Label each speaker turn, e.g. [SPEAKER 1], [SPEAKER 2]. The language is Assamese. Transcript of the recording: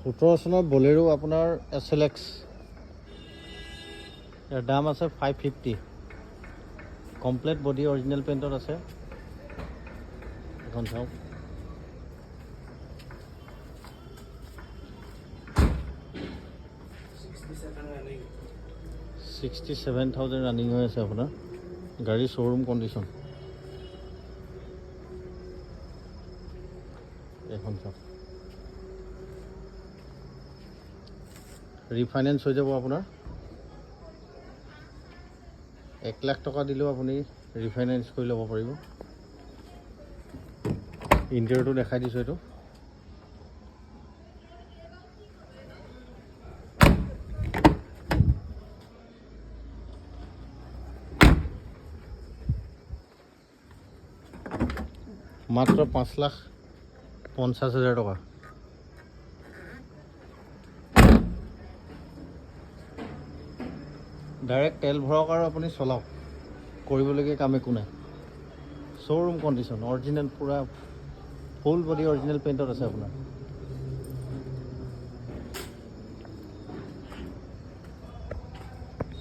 [SPEAKER 1] 17 চনৰ বলেৰো আপোনাৰ SLX ইয়াৰ দাম আছে 550 কমপ্লিট বডি অৰিজিনেল পেইণ্টত আছে এখন চাওক 67,000 ৰানিং হৈ আছে আপোনাৰ গাড়ী শ্ব'ৰুম কণ্ডিশ্যন এখন চাওক ৰিফাইনেন্স হৈ যাব আপোনাৰ 1 লাখ টকা দিলেও আপুনি ৰিফাইনেন্স কৰি ল'ব পাৰিব ইণ্টেৰিয়ৰটো দেখাই দিছোঁ এইটো মাত্ৰ 5,50,000 টকা ডাইৰেক্ট তেল ভৰাওক আৰু আপুনি চলাওক কৰিবলগীয়া কাম একো নাই শ্ব'ৰুম কণ্ডিশ্যন অৰিজিনেল পূৰা ফুল বডি অৰিজিনেল পেইণ্টত আছে আপোনাৰ